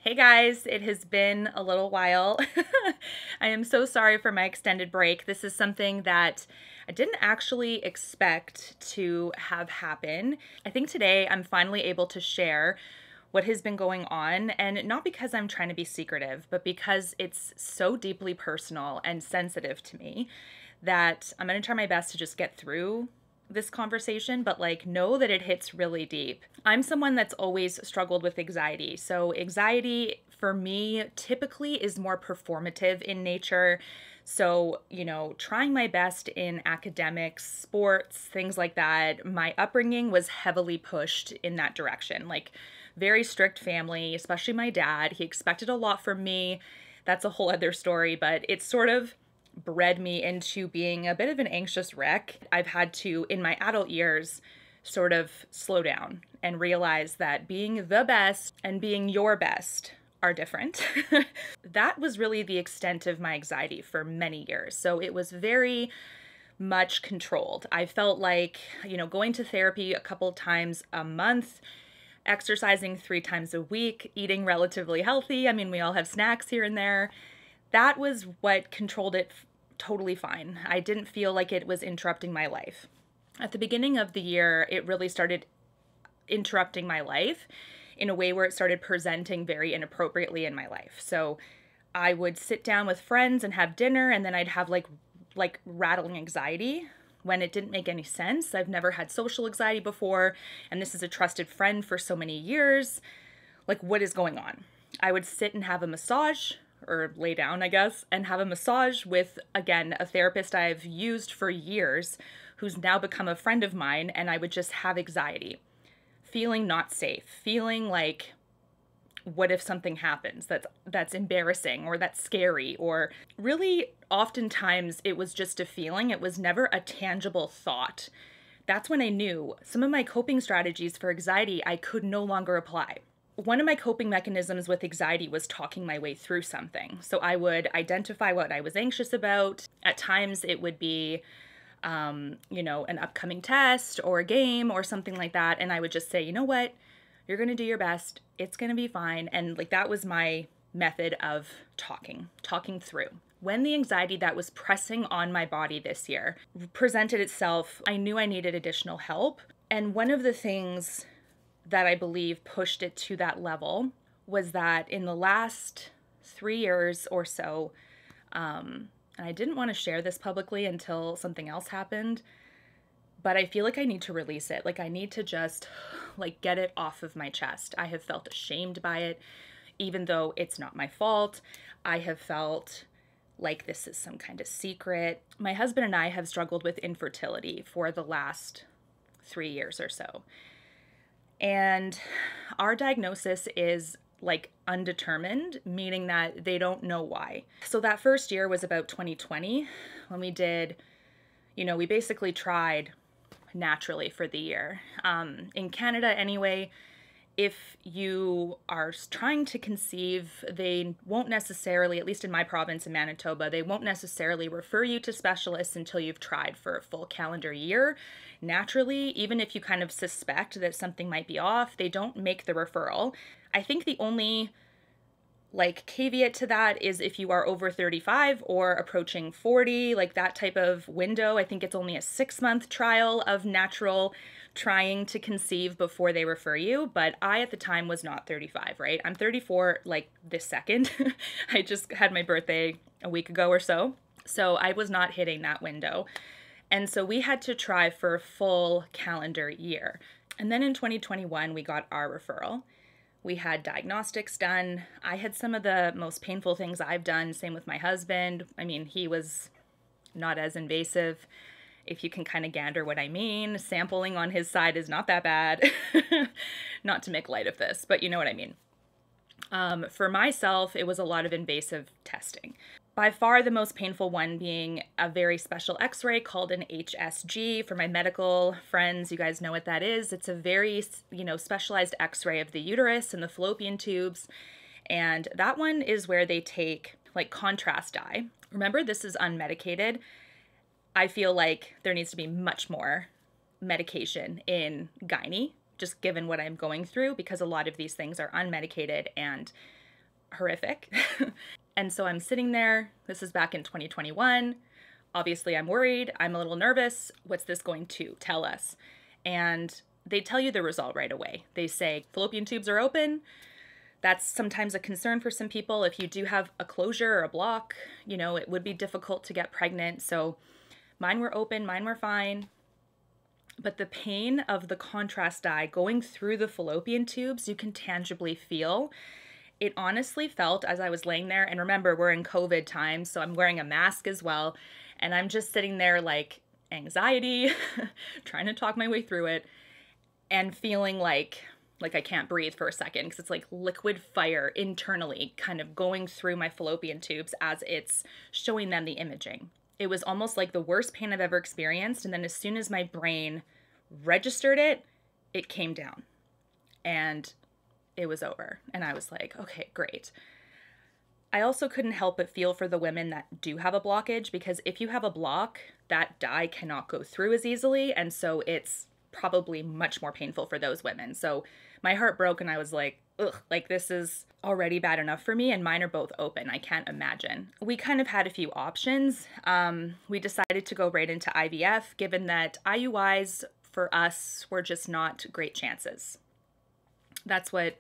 Hey guys, it has been a little while. I am so sorry for my extended break. This is something that I didn't actually expect to have happen. I think today I'm finally able to share what has been going on, and not because I'm trying to be secretive, but because it's so deeply personal and sensitive to me that I'm going to try my best to just get through this conversation, but like know that it hits really deep. I'm someone that's always struggled with anxiety. So anxiety for me typically is more performative in nature. So, trying my best in academics, sports, things like that. My upbringing was heavily pushed in that direction. Like very strict family, especially my dad. He expected a lot from me. That's a whole other story, but it's sort of bred me into being a bit of an anxious wreck. I've had to, in my adult years, sort of slow down and realize that being the best and being your best are different. That was really the extent of my anxiety for many years. So it was very much controlled. I felt like, going to therapy a couple times a month, exercising 3 times a week, eating relatively healthy. I mean, we all have snacks here and there. That was what controlled it totally fine. I didn't feel like it was interrupting my life. At the beginning of the year, it really started interrupting my life in a way where it started presenting very inappropriately in my life. So I would sit down with friends and have dinner, and then I'd have like rattling anxiety when it didn't make any sense. I've never had social anxiety before, and this is a trusted friend for so many years. Like, what is going on? I would sit and have a massage, or lay down, I guess, and have a massage with, again, a therapist I've used for years who's now become a friend of mine, and I would just have anxiety, feeling not safe, feeling like, what if something happens that's embarrassing or that's scary, or really oftentimes it was just a feeling. It was never a tangible thought. That's when I knew some of my coping strategies for anxiety I could no longer apply. One of my coping mechanisms with anxiety was talking my way through something. So I would identify what I was anxious about. At times it would be, an upcoming test or a game or something like that. And I would just say, you know what? You're going to do your best. It's going to be fine. And like that was my method of talking through. When the anxiety that was pressing on my body this year presented itself, I knew I needed additional help. And one of the things that I believe pushed it to that level was that in the last 3 years or so, and I didn't want to share this publicly until something else happened, but I feel like I need to release it. Like I need to just get it off of my chest. I have felt ashamed by it, even though it's not my fault. I have felt like this is some kind of secret. My husband and I have struggled with infertility for the last 3 years or so. And our diagnosis is undetermined, meaning that they don't know why. So that first year was about 2020 when we did, we basically tried naturally for the year. In Canada anyway, if you are trying to conceive, they won't necessarily, at least in my province in Manitoba, they won't necessarily refer you to specialists until you've tried for a full calendar year. Naturally, even if you kind of suspect that something might be off, they don't make the referral. I think the only caveat to that is if you are over 35 or approaching 40, that type of window. I think it's only a 6-month trial of natural trying to conceive before they refer you. But I at the time was not 35, right? I'm 34 this second. I just had my birthday a week ago or so. So I was not hitting that window. And so we had to try for a full calendar year. And then in 2021, we got our referral. We had diagnostics done. I had some of the most painful things I've done. Same with my husband. I mean, he was not as invasive, if you can kind of gander what I mean. Sampling on his side is not that bad. Not to make light of this, but you know what I mean. For myself, it was a lot of invasive testing. By far the most painful one being a very special x-ray called an HSG. For my medical friends, you guys know what that is. It's a very, specialized x-ray of the uterus and the fallopian tubes. And that one is where they take contrast dye. Remember, this is unmedicated. I feel like there needs to be much more medication in gynae, just given what I'm going through, because a lot of these things are unmedicated and horrific. And so I'm sitting there, this is back in 2021. Obviously I'm worried, I'm a little nervous. What's this going to tell us? And they tell you the result right away. They say fallopian tubes are open. That's sometimes a concern for some people. If you do have a closure or a block, you know, it would be difficult to get pregnant. So mine were open, mine were fine. But the pain of the contrast dye going through the fallopian tubes, you can tangibly feel. It honestly felt as I was laying there, and remember, we're in COVID times, so I'm wearing a mask as well, and I'm just sitting there like anxiety, trying to talk my way through it, and feeling like I can't breathe for a second, because it's like liquid fire internally kind of going through my fallopian tubes as it's showing them the imaging. It was almost like the worst pain I've ever experienced, and then as soon as my brain registered it, it came down, and it was over. And I was like, okay, great. I also couldn't help but feel for the women that do have a blockage, because if you have a block, that dye cannot go through as easily, and so it's probably much more painful for those women. So my heart broke, and I was like, ugh, like this is already bad enough for me, and mine are both open. I can't imagine. We kind of had a few options. We decided to go right into IVF, given that IUIs for us were just not great chances. That's what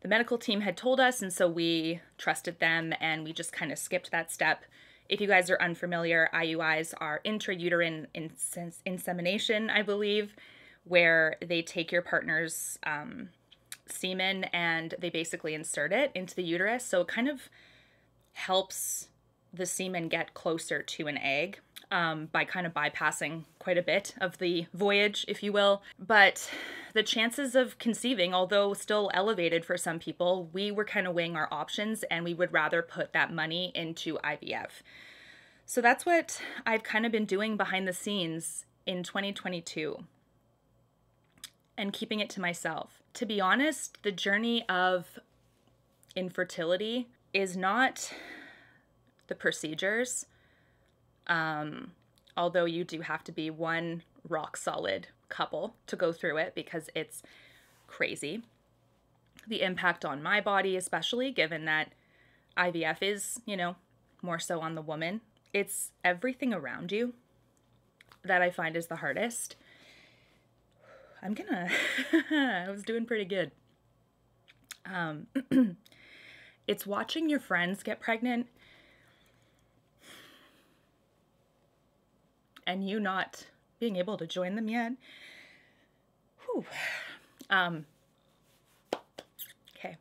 the medical team had told us, and so we trusted them, and we just kind of skipped that step. If you guys are unfamiliar, IUIs are intrauterine insemination, I believe, where they take your partner's semen and they basically insert it into the uterus. So it kind of helps the semen get closer to an egg by kind of bypassing quite a bit of the voyage, if you will. But the chances of conceiving, although still elevated for some people, we were kind of weighing our options, and we would rather put that money into IVF. So that's what I've kind of been doing behind the scenes in 2022 and keeping it to myself. To be honest, the journey of infertility is not the procedures, although you do have to be one rock solid couple to go through it, because it's crazy. The impact on my body, especially given that IVF is, you know, more so on the woman. It's everything around you that I find is the hardest. I was doing pretty good. It's watching your friends get pregnant and you not being able to join them yet. Whew. Okay.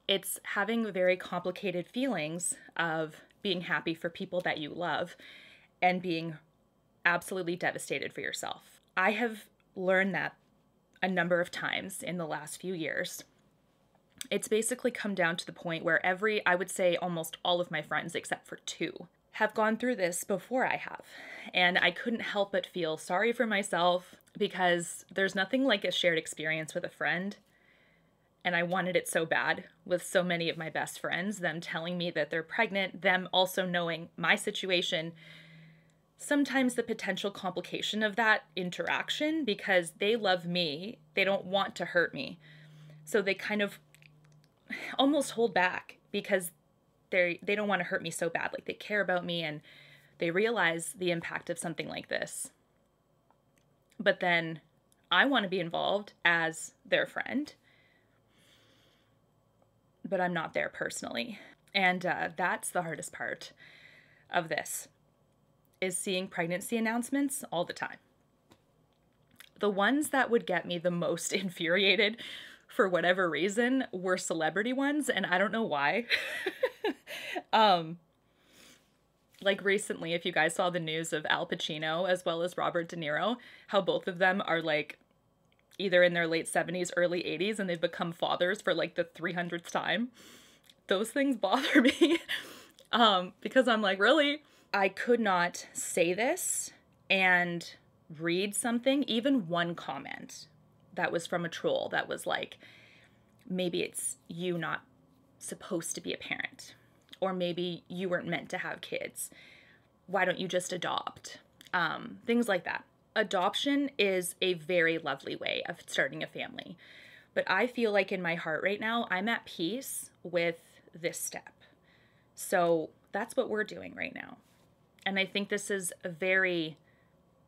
It's having very complicated feelings of being happy for people that you love and being absolutely devastated for yourself. I have learned that a number of times in the last few years. It's basically come down to the point where I would say almost all of my friends, except for 2, have gone through this before I have. And I couldn't help but feel sorry for myself, because there's nothing like a shared experience with a friend. And I wanted it so bad with so many of my best friends, them telling me that they're pregnant, them also knowing my situation. Sometimes the potential complication of that interaction, because they love me, they don't want to hurt me. So they kind of almost hold back because they don't want to hurt me so bad. Like, they care about me and they realize the impact of something like this. But then I want to be involved as their friend, but I'm not there personally. And that's the hardest part of this, is seeing pregnancy announcements all the time. The ones that would get me the most infuriated for whatever reason were celebrity ones, and I don't know why. Like recently, if you guys saw the news of Al Pacino as well as Robert De Niro, how both of them are like either in their late 70s, early 80s, and they've become fathers for like the 300th time. Those things bother me because I'm like, really? I could not say this and read something, even one comment that was from a troll that was like, maybe it's you not supposed to be a parent, or maybe you weren't meant to have kids. Why don't you just adopt? Things like that. Adoption is a very lovely way of starting a family. But I feel like in my heart right now, I'm at peace with this step. So that's what we're doing right now. And I think this is very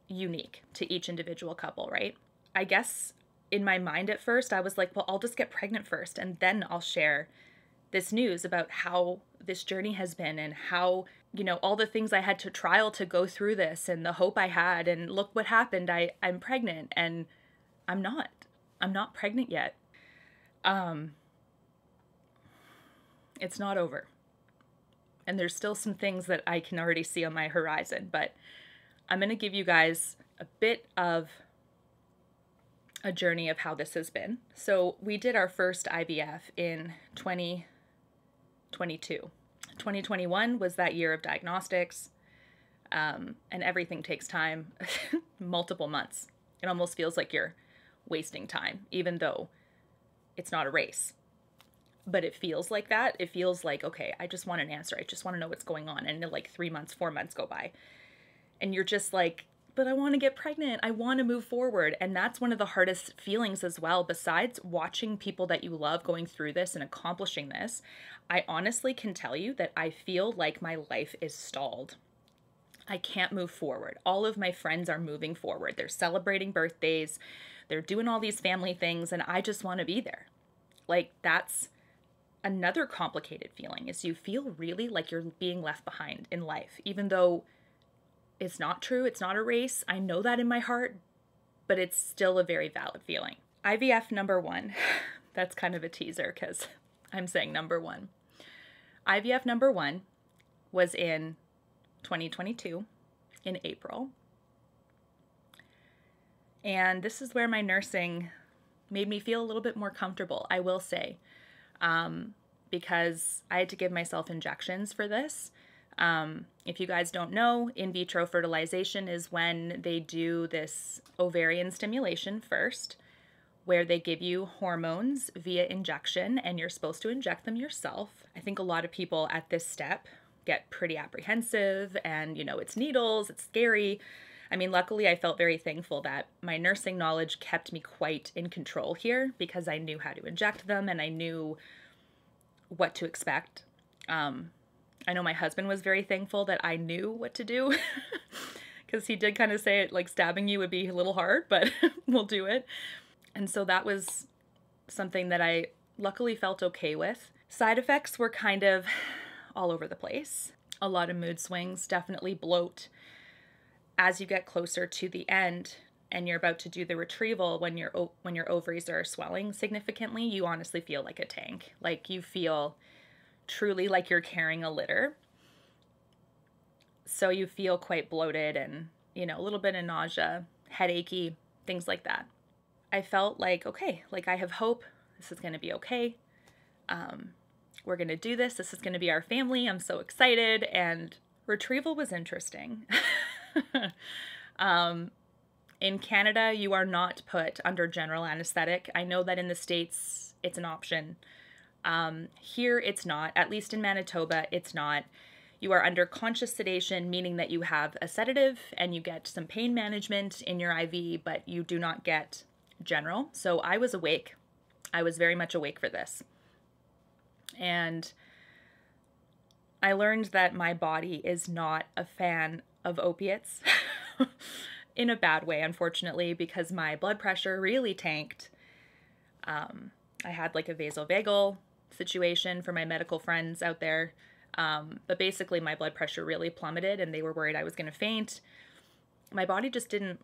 unique to each individual couple, right? I guess in my mind at first, I was like, well, I'll just get pregnant first and then I'll share this news about how this journey has been and how, you know, all the things I had to trial to go through this and the hope I had, and look what happened. I'm pregnant, and I'm not pregnant yet. It's not over. And there's still some things that I can already see on my horizon, but I'm going to give you guys a bit of a journey of how this has been. So we did our first IVF in 2022. 2021 was that year of diagnostics, and everything takes time, multiple months. It almost feels like you're wasting time, even though it's not a race. But it feels like that. It feels like, okay, I just want an answer. I just want to know what's going on. And like 3 months, 4 months go by. And you're just like, but I want to get pregnant. I want to move forward. And that's one of the hardest feelings as well. Besides watching people that you love going through this and accomplishing this, I honestly can tell you that I feel like my life is stalled. I can't move forward. All of my friends are moving forward. They're celebrating birthdays. They're doing all these family things. And I just want to be there. Like, that's another complicated feeling, is you feel really like you're being left behind in life, even though it's not true. It's not a race. I know that in my heart, but it's still a very valid feeling. IVF number one, that's kind of a teaser because I'm saying number one. IVF number one was in 2022 in April. And this is where my nursing made me feel a little bit more comfortable, I will say, because I had to give myself injections for this. If you guys don't know, in vitro fertilization is when they do this ovarian stimulation first, where they give you hormones via injection, and you're supposed to inject them yourself. I think a lot of people at this step get pretty apprehensive, and you know, it's needles, it's scary. I mean, luckily I felt very thankful that my nursing knowledge kept me quite in control here, because I knew how to inject them and I knew what to expect. I know my husband was very thankful that I knew what to do, because he did kind of say it like stabbing you would be a little hard, but we'll do it. And so that was something that I luckily felt okay with. Side effects were kind of all over the place. A lot of mood swings, definitely bloat. As you get closer to the end and you're about to do the retrieval, when your ovaries are swelling significantly, you honestly feel like a tank. Like, you feel truly like you're carrying a litter. So you feel quite bloated and, you know, a little bit of nausea, headachy, things like that. I felt like, okay, like I have hope. This is going to be okay. We're going to do this. This is going to be our family. I'm so excited. And retrieval was interesting. In Canada, you are not put under general anesthetic. I know that in the States, it's an option. Here, it's not. At least in Manitoba, it's not. You are under conscious sedation, meaning that you have a sedative and you get some pain management in your IV, but you do not get general. So I was awake. I was very much awake for this. And I learned that my body is not a fan of opiates in a bad way, unfortunately, because my blood pressure really tanked. I had like a vasovagal situation for my medical friends out there. But basically my blood pressure really plummeted and they were worried I was going to faint. My body just didn't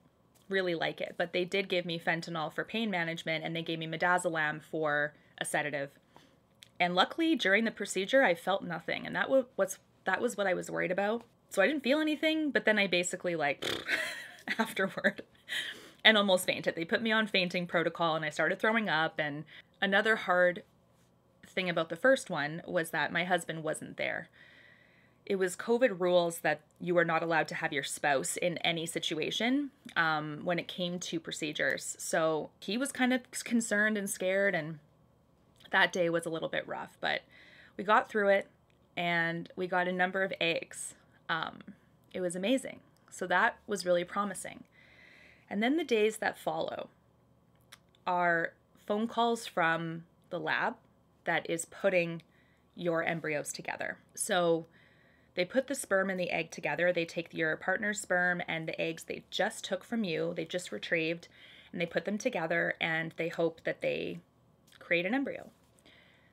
really like it, but they did give me fentanyl for pain management and they gave me midazolam for a sedative. And luckily during the procedure, I felt nothing. And that was what I was worried about. So I didn't feel anything, but then I basically like afterward and almost fainted. They put me on fainting protocol and I started throwing up. And another hard thing about the first one was that my husband wasn't there. It was COVID rules that you were not allowed to have your spouse in any situation when it came to procedures. So he was kind of concerned and scared, and that day was a little bit rough, but we got through it and we got a number of eggs. It was amazing. So that was really promising. And then the days that follow are phone calls from the lab that is putting your embryos together. So they put the sperm and the egg together. They take your partner's sperm and the eggs they just took from you, they just retrieved, and they put them together and they hope that they create an embryo.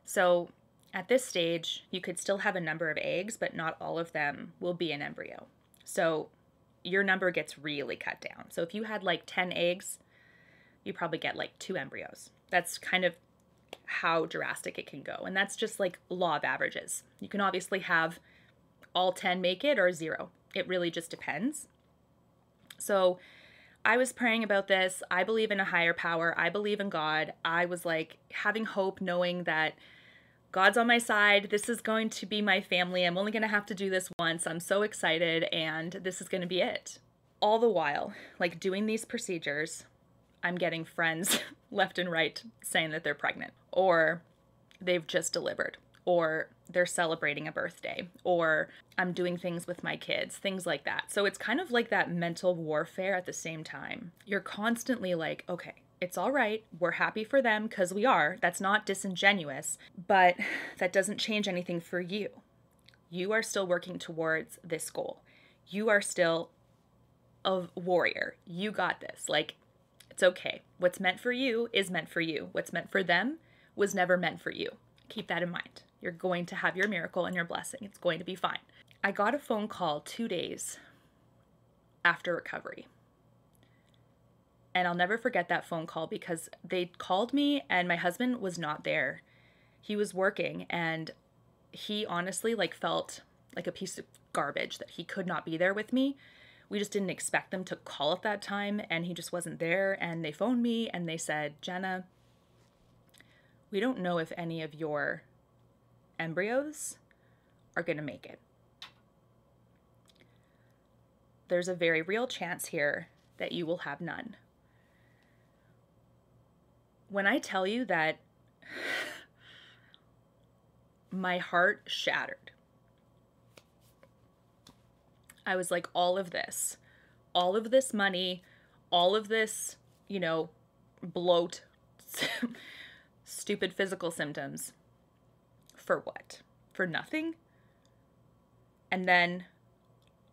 So at this stage, you could still have a number of eggs, but not all of them will be an embryo. So your number gets really cut down. So if you had like 10 eggs, you probably get like 2 embryos. That's kind of how drastic it can go. And that's just like law of averages. You can obviously have all 10 make it or 0. It really just depends. So I was praying about this. I believe in a higher power. I believe in God. I was like having hope, knowing that God's on my side. This is going to be my family. I'm only going to have to do this once. I'm so excited, and this is going to be it. All the while, like doing these procedures, I'm getting friends left and right saying that they're pregnant, or they've just delivered, or they're celebrating a birthday, or I'm doing things with my kids, things like that. So it's kind of like that mental warfare at the same time. You're constantly like, okay, it's all right. We're happy for them because we are. That's not disingenuous, but that doesn't change anything for you. You are still working towards this goal. You are still a warrior. You got this. Like, it's okay. What's meant for you is meant for you. What's meant for them was never meant for you. Keep that in mind. You're going to have your miracle and your blessing. It's going to be fine. I got a phone call 2 days after recovery. And I'll never forget that phone call because they called me and my husband was not there. He was working and he honestly like felt like a piece of garbage that he could not be there with me. We just didn't expect them to call at that time and he just wasn't there. And they phoned me and they said, Jenna, we don't know if any of your embryos are going to make it. There's a very real chance here that you will have none. When I tell you that my heart shattered, I was like, all of this money, all of this, bloat, stupid physical symptoms, for what? For nothing? And then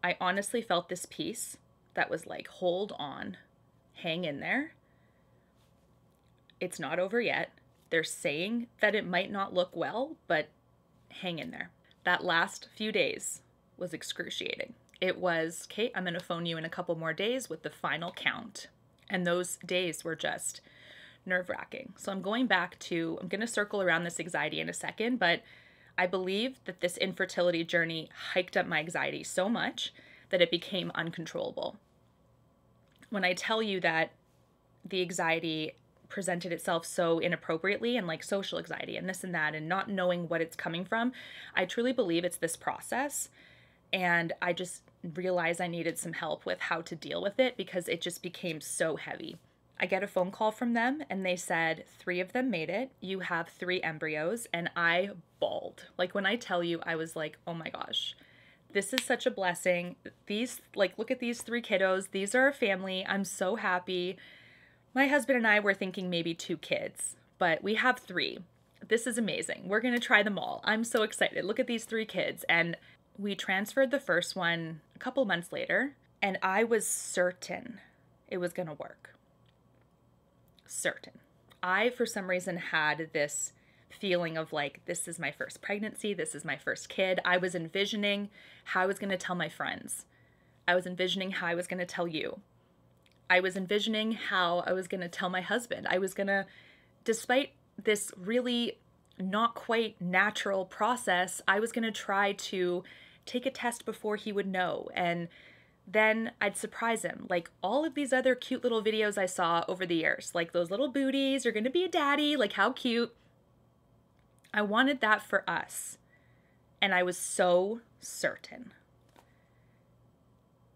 I honestly felt this peace that was like, hold on, hang in there. It's not over yet. They're saying that it might not look well, but hang in there. That last few days was excruciating. It was, Kate, I'm going to phone you in a couple more days with the final count. And those days were just nerve-wracking. So I'm going to circle around this anxiety in a second, but I believe that this infertility journey hiked up my anxiety so much that it became uncontrollable. When I tell you that the anxiety presented itself so inappropriately and like social anxiety and this and that and not knowing what it's coming from, I truly believe it's this process. And I just realized I needed some help with how to deal with it because it just became so heavy. I get a phone call from them and they said 3 of them made it. You have 3 embryos. And I bawled. Like when I tell you, I was like, oh my gosh, this is such a blessing. Look at these 3 kiddos. These are a family. I'm so happy. My husband and I were thinking maybe 2 kids, but we have 3. This is amazing. We're going to try them all. I'm so excited. Look at these 3 kids. And we transferred the first one a couple months later, and I was certain it was going to work. Certain. I, for some reason, had this feeling of like, this is my first pregnancy. This is my first kid. I was envisioning how I was going to tell my friends. I was envisioning how I was going to tell you. I was envisioning how I was going to tell my husband. I was going to, despite this really not quite natural process, I was going to try to take a test before he would know. And then I'd surprise him. Like all of these other cute little videos I saw over the years, like those little booties, you're going to be a daddy, like how cute. I wanted that for us. And I was so certain.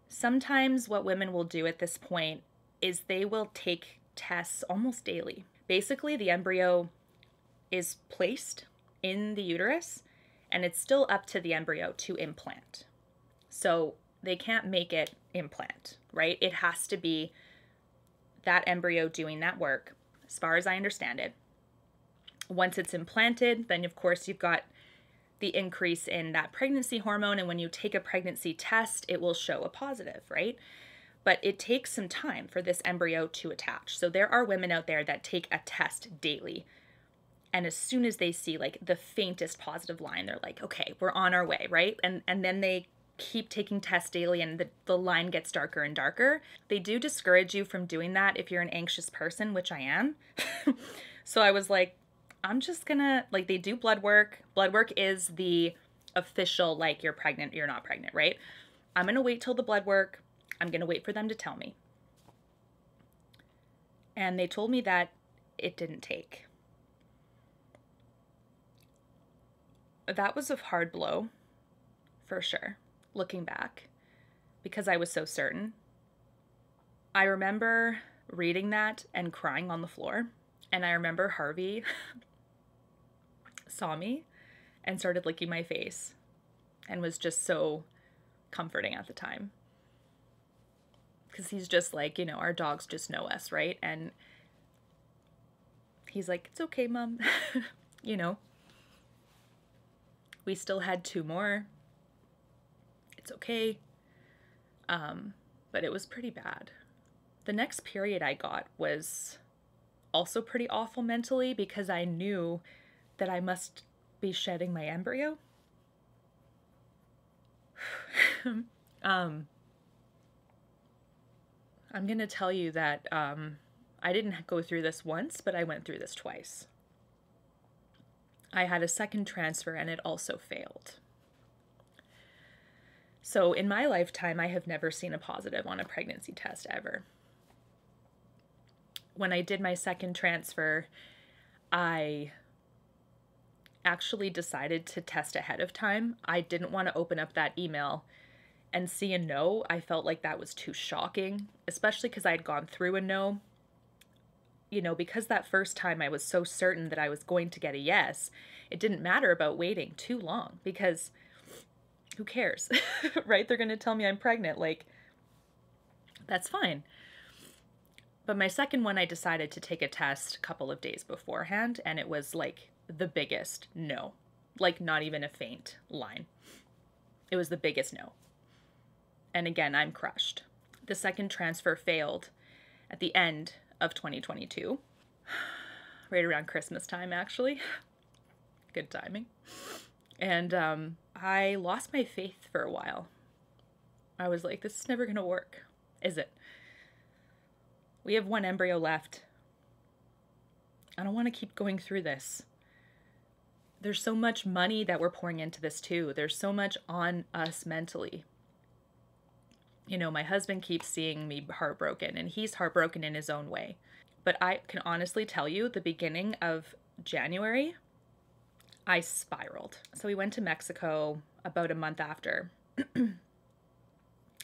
Sometimes what women will do at this point is they will take tests almost daily. Basically, the embryo is placed in the uterus and it's still up to the embryo to implant. So they can't make it implant, right? It has to be that embryo doing that work as far as I understand it. Once it's implanted, then of course you've got the increase in that pregnancy hormone, and when you take a pregnancy test, it will show a positive, right? But it takes some time for this embryo to attach. So there are women out there that take a test daily, and as soon as they see like the faintest positive line, they're like, okay, we're on our way, right? And then they keep taking tests daily, and the line gets darker and darker. They do discourage you from doing that if you're an anxious person, which I am. So I was like, I'm just gonna, like, they do blood work. Blood work is the official, like, you're pregnant, you're not pregnant, right? I'm gonna wait till the blood work. I'm gonna wait for them to tell me. And they told me that it didn't take. That was a hard blow, for sure, looking back, because I was so certain. I remember reading that and crying on the floor. And I remember Harvey saw me and started licking my face and was just so comforting at the time. Because he's just like, you know, our dogs just know us, right? And he's like, it's okay, Mom. You know, we still had 2 more. It's okay. But it was pretty bad. The next period I got was also pretty awful mentally, because I knew that I must be shedding my embryo. I'm gonna tell you that I didn't go through this once, but I went through this twice. I had a second transfer and it also failed. So in my lifetime, I have never seen a positive on a pregnancy test ever. When I did my second transfer, I actually decided to test ahead of time. I didn't want to open up that email and see a no. I felt like that was too shocking, especially because I had gone through a no. You know, because that first time I was so certain that I was going to get a yes, it didn't matter about waiting too long, because who cares, right? They're going to tell me I'm pregnant. Like, that's fine. But my second one, I decided to take a test a couple of days beforehand, and it was like the biggest no. Like, not even a faint line. It was the biggest no. And again, I'm crushed. The second transfer failed at the end of 2022. Right around Christmas time, actually. Good timing. And I lost my faith for a while. I was like, this is never going to work, is it? We have 1 embryo left. I don't want to keep going through this. There's so much money that we're pouring into this too. There's so much on us mentally. You know, my husband keeps seeing me heartbroken, and he's heartbroken in his own way. But I can honestly tell you, the beginning of January, I spiraled. So we went to Mexico about a month after.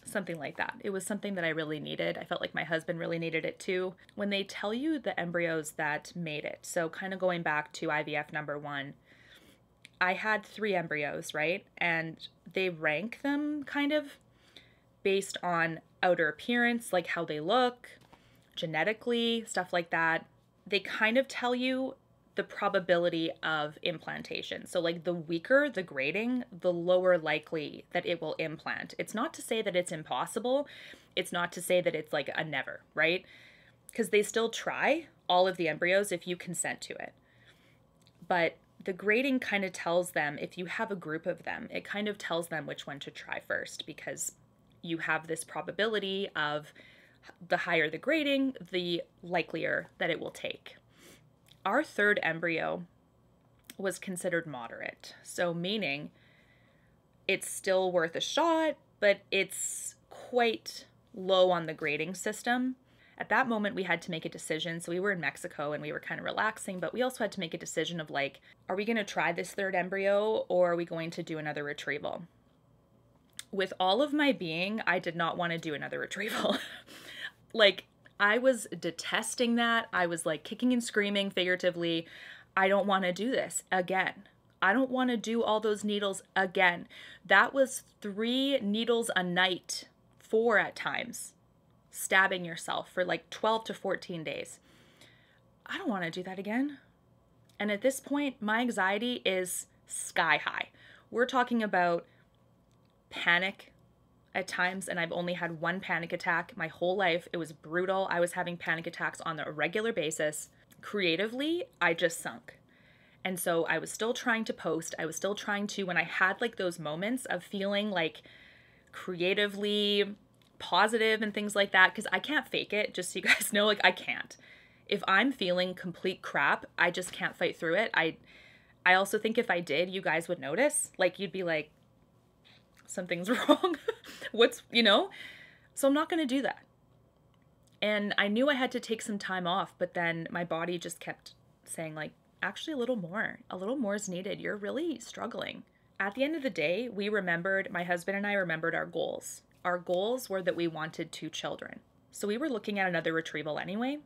Something like that. It was something that I really needed. I felt like my husband really needed it too. When they tell you the embryos that made it, so kind of going back to IVF number 1, I had 3 embryos, right? And they rank them kind of based on outer appearance, like how they look, genetically, stuff like that. They kind of tell you the probability of implantation. So like the weaker the grading, the lower likely that it will implant. It's not to say that it's impossible. It's not to say that it's like a never, right? Because they still try all of the embryos if you consent to it. But the grading kind of tells them, if you have a group of them, it kind of tells them which one to try first, because you have this probability of the higher the grading, the likelier that it will take. Our 3rd embryo was considered moderate, so meaning it's still worth a shot, but it's quite low on the grading system. At that moment, we had to make a decision. So we were in Mexico and we were kind of relaxing, but we also had to make a decision of like, are we going to try this 3rd embryo, or are we going to do another retrieval? With all of my being, I did not want to do another retrieval. Like, I was detesting that. I was like kicking and screaming figuratively. I don't want to do this again. I don't want to do all those needles again. That was 3 needles a night, 4 at times, stabbing yourself for like 12 to 14 days. I don't want to do that again. And at this point, my anxiety is sky high. We're talking about panic at times, and I've only had one panic attack my whole life. It was brutal. I was having panic attacks on a regular basis. Creatively, I just sunk. And so I was still trying to post. I was still trying to, when I had like those moments of feeling like creatively positive and things like that, because I can't fake it, just so you guys know, like I can't. If I'm feeling complete crap, I just can't fight through it. I also think if I did, you guys would notice. Like you'd be like, something's wrong. What's, you know? So I'm not going to do that. And I knew I had to take some time off, but then my body just kept saying like, actually a little more is needed. You're really struggling. At the end of the day, my husband and I remembered our goals. Our goals were that we wanted 2 children. So we were looking at another retrieval anyway.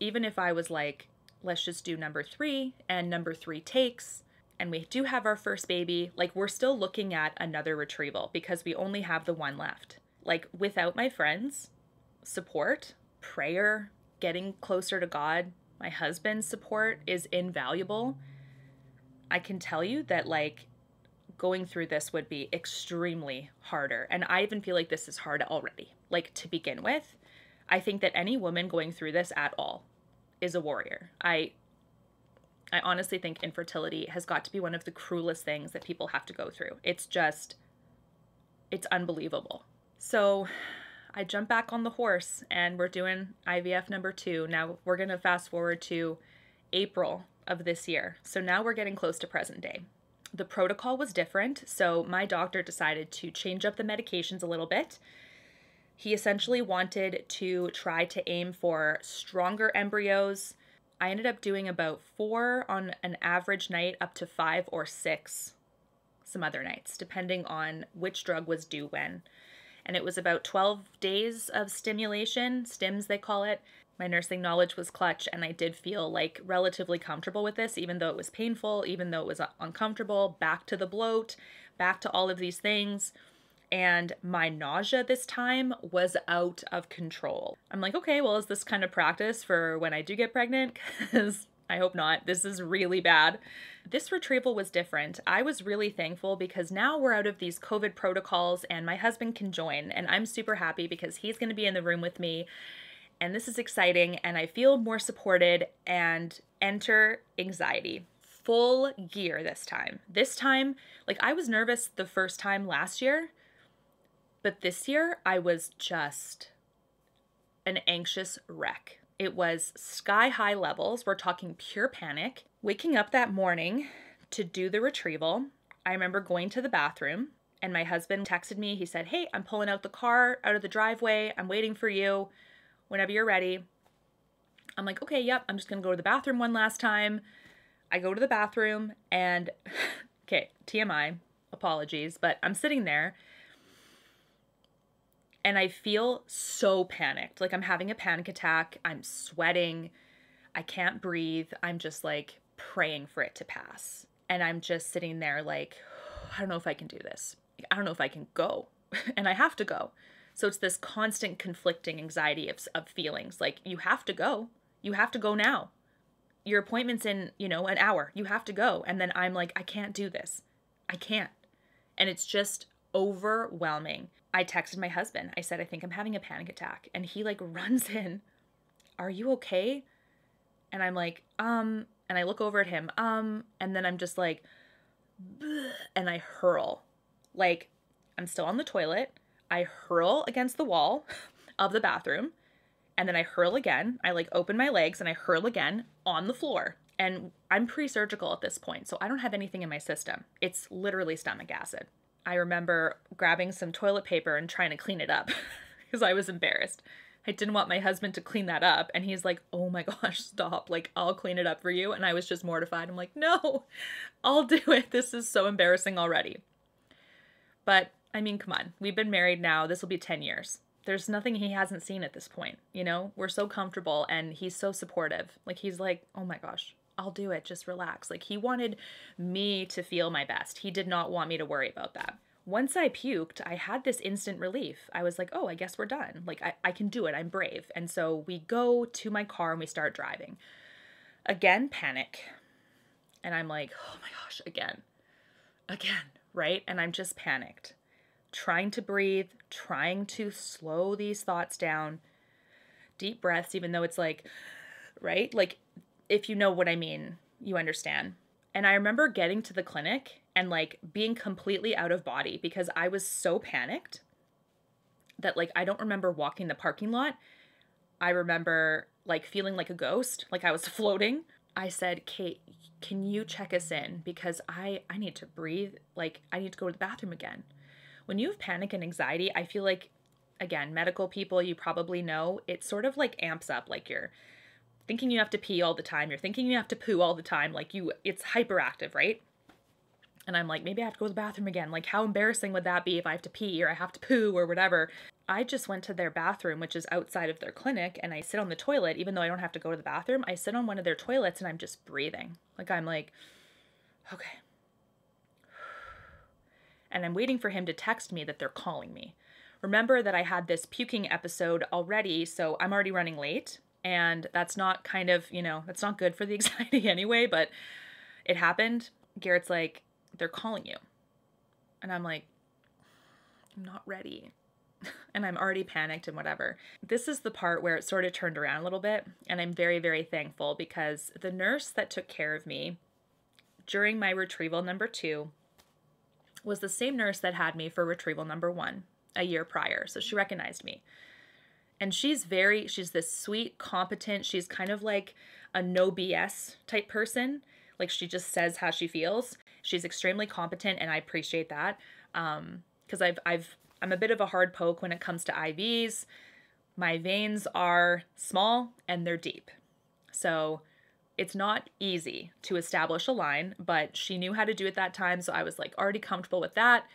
Even if I was like, let's just do number 3 and number 3 takes, and we do have our first baby, like we're still looking at another retrieval because we only have the one left. Like without my friends' support, prayer, getting closer to God, my husband's support is invaluable. I can tell you that like going through this would be extremely harder. And I even feel like this is hard already. Like to begin with, I think that any woman going through this at all is a warrior. I honestly think infertility has got to be one of the cruelest things that people have to go through. It's unbelievable. So I jump back on the horse and we're doing IVF number 2. Now we're going to fast forward to April of this year. So now we're getting close to present day. The protocol was different. So my doctor decided to change up the medications a little bit. He essentially wanted to try to aim for stronger embryos. I ended up doing about 4 on an average night, up to 5 or 6 some other nights, depending on which drug was due when. And it was about 12 days of stimulation, stims they call it. My nursing knowledge was clutch, and I did feel like relatively comfortable with this, even though it was painful, even though it was uncomfortable, back to the bloat, back to all of these things. And my nausea this time was out of control. I'm like, okay, well, is this kind of practice for when I do get pregnant? Because I hope not. This is really bad. This retrieval was different. I was really thankful because now we're out of these COVID protocols and my husband can join. And I'm super happy because he's going to be in the room with me. And this is exciting. And I feel more supported, and enter anxiety. Full gear this time. This time, like I was nervous the first time last year. But this year, I was just an anxious wreck. It was sky-high levels. We're talking pure panic. Waking up that morning to do the retrieval, I remember going to the bathroom, and my husband texted me. He said, hey, I'm pulling out the car out of the driveway. I'm waiting for you whenever you're ready. I'm like, okay, yep, I'm just going to go to the bathroom one last time. I go to the bathroom, and, okay, TMI, apologies, but I'm sitting there, and I feel so panicked. Like I'm having a panic attack. I'm sweating. I can't breathe. I'm just like praying for it to pass. And I'm just sitting there like, I don't know if I can do this. I don't know if I can go. And I have to go. So it's this constant conflicting anxiety of feelings. Like you have to go. You have to go now. Your appointment's in, an hour. You have to go. And then I'm like, I can't do this. I can't. And it's just overwhelming. I texted my husband. I said, I think I'm having a panic attack. And he like runs in, are you okay? And I'm like, and I look over at him, and then I'm just like, bleh, and I hurl. Like, I'm still on the toilet. I hurl against the wall of the bathroom, and then I hurl again. I like open my legs and I hurl again on the floor. And I'm pre-surgical at this point, so I don't have anything in my system. It's literally stomach acid. I remember grabbing some toilet paper and trying to clean it up because I was embarrassed. I didn't want my husband to clean that up. And he's like, oh my gosh, stop. Like, I'll clean it up for you. And I was just mortified. I'm like, no, I'll do it. This is so embarrassing already. But I mean, come on. We've been married now. This will be 10 years. There's nothing he hasn't seen at this point. We're so comfortable and he's so supportive. Like, he's like, oh my gosh, I'll do it. Just relax. Like, he wanted me to feel my best. He did not want me to worry about that. Once I puked, I had this instant relief. I was like, oh, I guess we're done. Like, I can do it. I'm brave. And so we go to my car and we start driving. Again, panic. And I'm like, oh my gosh, again, right? And I'm just panicked, trying to breathe, trying to slow these thoughts down, deep breaths, even though it's like, right? Like, if you know what I mean, you understand. And I remember getting to the clinic and like being completely out of body because I was so panicked that like I don't remember walking the parking lot. I remember like feeling like a ghost, like I was floating. I said, Kate, can you check us in? Because I need to breathe. Like I need to go to the bathroom again. When you have panic and anxiety, I feel like, again, medical people, you probably know, it sort of like amps up. Like you're thinking you have to pee all the time. You're thinking you have to poo all the time. Like it's hyperactive, right? And I'm like, maybe I have to go to the bathroom again. Like how embarrassing would that be if I have to pee or I have to poo or whatever? I just went to their bathroom, which is outside of their clinic, and I sit on the toilet. Even though I don't have to go to the bathroom, I sit on one of their toilets and I'm just breathing. Like I'm like, okay. And I'm waiting for him to text me that they're calling me. Remember that I had this puking episode already, so I'm already running late. And that's not kind of, that's not good for the anxiety anyway, but it happened. Garrett's like, they're calling you. And I'm like, I'm not ready. And I'm already panicked and whatever. This is the part where it sort of turned around a little bit. And I'm very, very thankful because the nurse that took care of me during my retrieval number 2 was the same nurse that had me for retrieval number 1 a year prior. So she recognized me. And she's this sweet, competent, she's kind of like a no BS type person. Like she just says how she feels. She's extremely competent and I appreciate that. Because I'm a bit of a hard poke when it comes to IVs. My veins are small and they're deep. So it's not easy to establish a line, but she knew how to do it that time. So I was like already comfortable with that.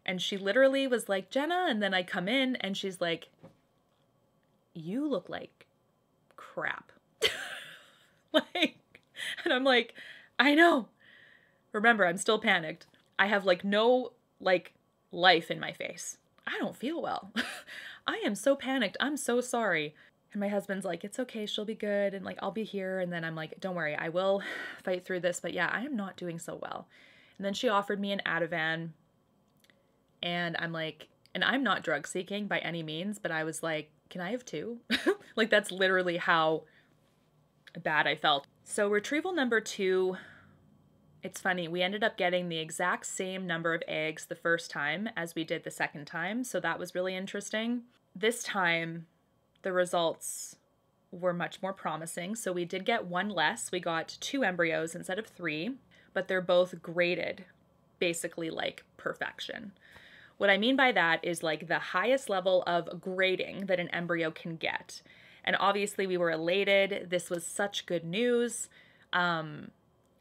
And she literally was like, Jenna, and then I come in and she's like, you look like crap. Like, and I'm like, I know. Remember, I'm still panicked. I have like no like life in my face. I don't feel well. I am so panicked. I'm so sorry. And my husband's like, it's okay. She'll be good. And like, I'll be here. And then I'm like, don't worry. I will fight through this. But yeah, I am not doing so well. And then she offered me an Ativan. And I'm like, and I'm not drug seeking by any means, but I was like, can I have 2? Like, that's literally how bad I felt. So retrieval number 2, it's funny. We ended up getting the exact same number of eggs the first time as we did the second time. So that was really interesting. This time, the results were much more promising. So we did get 1 less. We got 2 embryos instead of 3, but they're both graded basically like perfection. What I mean by that is like the highest level of grading that an embryo can get. And obviously we were elated. This was such good news.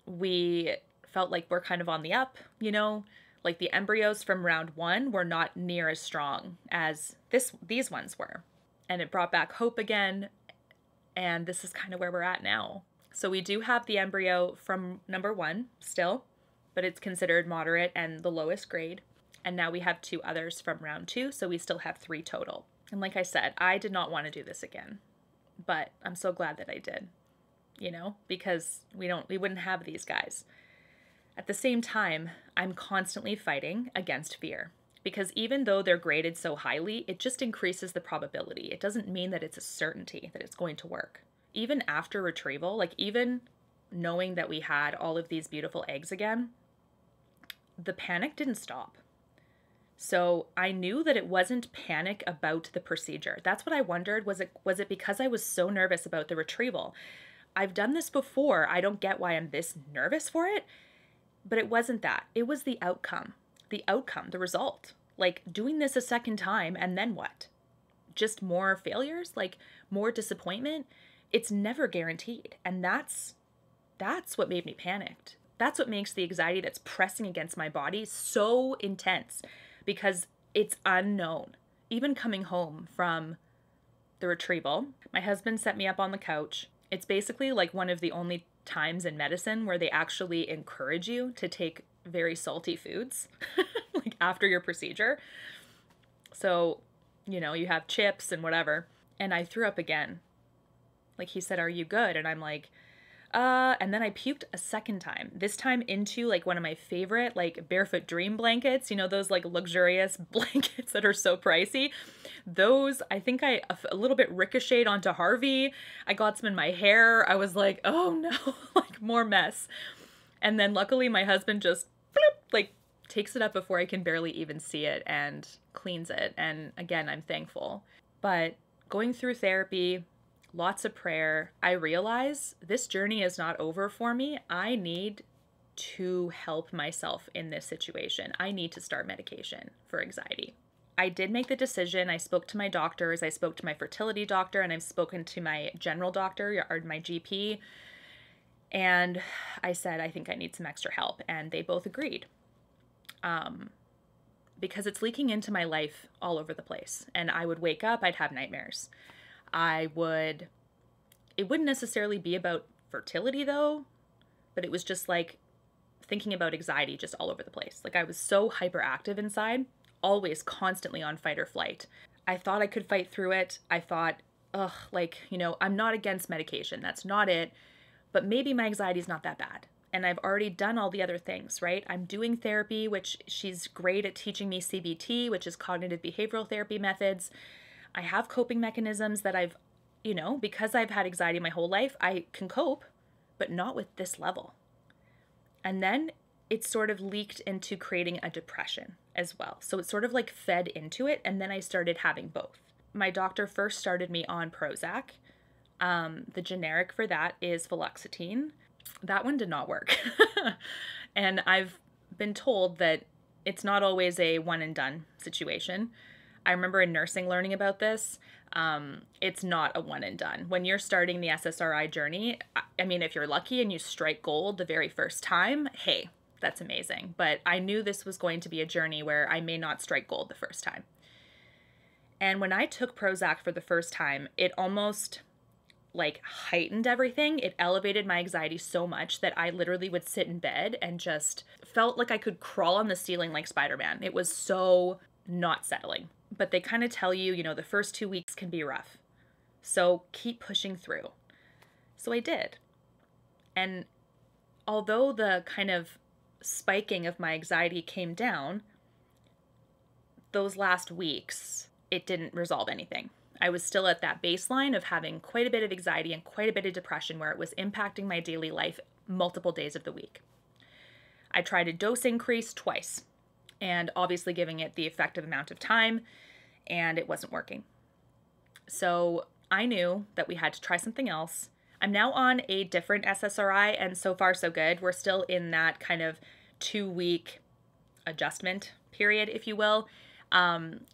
We felt like we're kind of on the up, like the embryos from round 1 were not near as strong as these ones were. And it brought back hope again. And this is kind of where we're at now. So we do have the embryo from number 1 still, but it's considered moderate and the lowest grade. And now we have 2 others from round 2, so we still have 3 total. And like I said, I did not want to do this again, but I'm so glad that I did, because we wouldn't have these guys. At the same time, I'm constantly fighting against fear, because even though they're graded so highly, it just increases the probability. It doesn't mean that it's a certainty that it's going to work. Even after retrieval, like even knowing that we had all of these beautiful eggs again, the panic didn't stop. So I knew that it wasn't panic about the procedure. That's what I wondered. Was it because I was so nervous about the retrieval? I've done this before. I don't get why I'm this nervous for it, but it wasn't that. It was the outcome, the result. Like doing this a second time and then what? Just more failures, like more disappointment. It's never guaranteed. And that's what made me panicked. That's what makes the anxiety that's pressing against my body so intense. Because it's unknown. Even coming home from the retrieval, my husband set me up on the couch. It's basically like one of the only times in medicine where they actually encourage you to take very salty foods, like after your procedure. So, you have chips and whatever. And I threw up again. Like he said, are you good? And I'm like, And then I puked a second time, this time into like one of my favorite like Barefoot Dream blankets, you know, those like luxurious blankets that are so pricey. Those, I think I a little bit ricocheted onto Harvey. I got some in my hair. I was like, oh no, like more mess. And then luckily my husband just bloop, like takes it up before I can barely even see it and cleans it. And again, I'm thankful. But going through therapy, lots of prayer, I realize this journey is not over for me. I need to help myself in this situation. I need to start medication for anxiety. I did make the decision. I spoke to my doctors, I spoke to my fertility doctor, and I've spoken to my general doctor or my GP. And I said, I think I need some extra help. And they both agreed. Because it's leaking into my life all over the place. And I would wake up, I'd have nightmares. It wouldn't necessarily be about fertility though, but it was just like thinking about anxiety just all over the place. Like I was so hyperactive inside, always constantly on fight or flight. I thought I could fight through it. I thought, ugh, like, you know, I'm not against medication. That's not it. But maybe my anxiety is not that bad. And I've already done all the other things, right? I'm doing therapy, which she's great at teaching me CBT, which is cognitive behavioral therapy methods. I have coping mechanisms that I've, you know, because I've had anxiety my whole life, I can cope, but not with this level. And then it sort of leaked into creating a depression as well. So it sort of like fed into it. And then I started having both. My doctor first started me on Prozac. The generic for that is fluoxetine. That one did not work. And I've been told that it's not always a one and done situation. I remember in nursing learning about this. It's not a one and done. When you're starting the SSRI journey, I mean, if you're lucky and you strike gold the very first time, hey, that's amazing. But I knew this was going to be a journey where I may not strike gold the first time. And when I took Prozac for the first time, it almost like heightened everything. It elevated my anxiety so much that I literally would sit in bed and just felt like I could crawl on the ceiling like Spider-Man. It was so not settling. But they kind of tell you, you know, the first 2 weeks can be rough. So keep pushing through. So I did. And although the kind of spiking of my anxiety came down, those last weeks, it didn't resolve anything. I was still at that baseline of having quite a bit of anxiety and quite a bit of depression where it was impacting my daily life multiple days of the week. I tried a dose increase twice and obviously giving it the effective amount of time, and it wasn't working. So I knew that we had to try something else. I'm now on a different SSRI, and so far so good. We're still in that kind of 2-week adjustment period, if you will.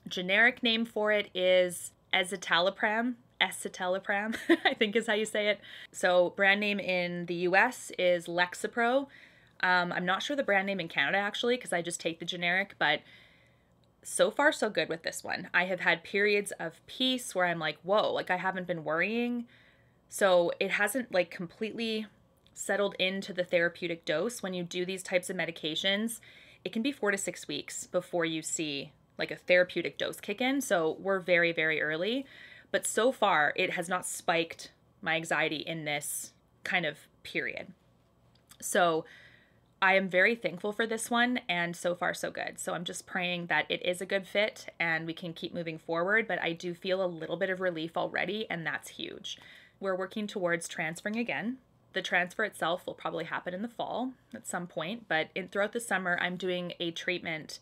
Generic name for it is escitalopram, I think is how you say it. So brand name in the US is Lexapro. I'm not sure the brand name in Canada actually, because I just take the generic, but so far so good with this one. I have had periods of peace where I'm like, whoa, like I haven't been worrying. So it hasn't like completely settled into the therapeutic dose. When you do these types of medications, it can be 4 to 6 weeks before you see like a therapeutic dose kick in. So we're very, very early, but so far it has not spiked my anxiety in this kind of period. So I am very thankful for this one, and so far so good. So I'm just praying that it is a good fit and we can keep moving forward, but I do feel a little bit of relief already, and that's huge. We're working towards transferring again. The transfer itself will probably happen in the fall at some point, but throughout the summer I'm doing a treatment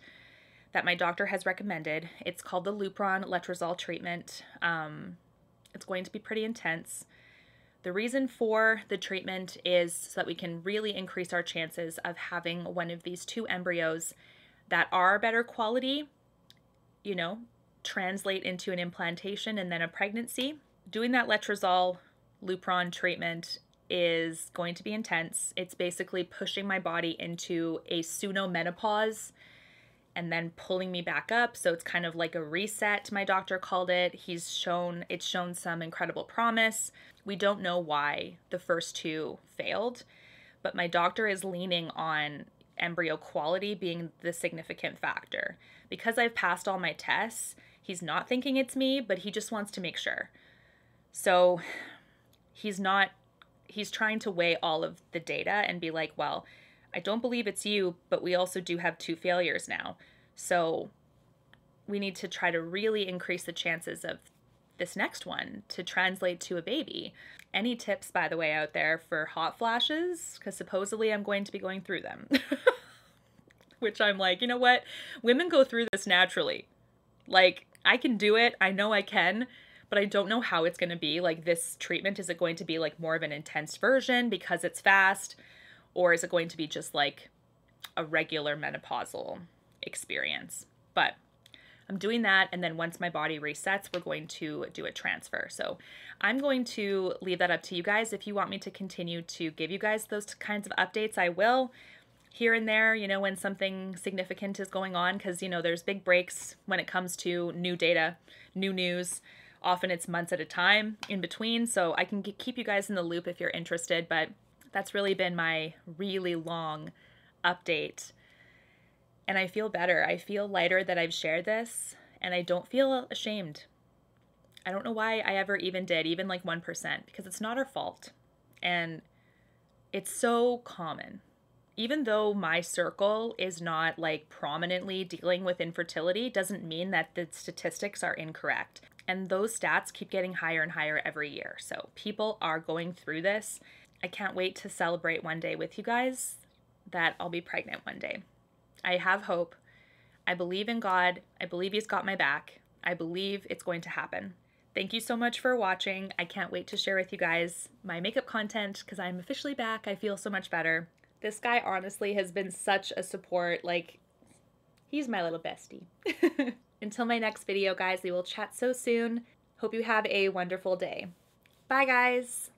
that my doctor has recommended. It's called the Lupron Letrozole treatment. It's going to be pretty intense. The reason for the treatment is so that we can really increase our chances of having one of these 2 embryos that are better quality, you know, translate into an implantation and then a pregnancy. Doing that letrozole Lupron treatment is going to be intense. It's basically pushing my body into a pseudo-menopause and then pulling me back up. So it's kind of like a reset, my doctor called it. It's shown some incredible promise. We don't know why the first 2 failed, but my doctor is leaning on embryo quality being the significant factor. Because I've passed all my tests, he's not thinking it's me, but he just wants to make sure. So he's he's trying to weigh all of the data and be like, well, I don't believe it's you, but we also do have 2 failures now. So we need to try to really increase the chances of this next one to translate to a baby. Any tips, by the way, out there for hot flashes? Because supposedly I'm going to be going through them. Which I'm like, you know what? Women go through this naturally. Like, I can do it. I know I can. But I don't know how it's going to be. Like, this treatment, is it going to be like more of an intense version because it's fast? Or is it going to be just like a regular menopausal experience? But I'm doing that, and then once my body resets, we're going to do a transfer. So I'm going to leave that up to you guys. If you want me to continue to give you guys those kinds of updates, I will. Here and there, you know, when something significant is going on, because, you know, there's big breaks when it comes to new data, new news. Often it's months at a time in between, so I can keep you guys in the loop if you're interested, but that's really been my really long update. And I feel better. I feel lighter that I've shared this, and I don't feel ashamed. I don't know why I ever even did, even like 1%, because it's not our fault. And it's so common. Even though my circle is not like prominently dealing with infertility, doesn't mean that the statistics are incorrect. And those stats keep getting higher and higher every year. So people are going through this. I can't wait to celebrate one day with you guys that I'll be pregnant one day. I have hope. I believe in God. I believe He's got my back. I believe it's going to happen. Thank you so much for watching. I can't wait to share with you guys my makeup content because I'm officially back. I feel so much better. This guy honestly has been such a support. Like, he's my little bestie. Until my next video, guys, we will chat so soon. Hope you have a wonderful day. Bye, guys.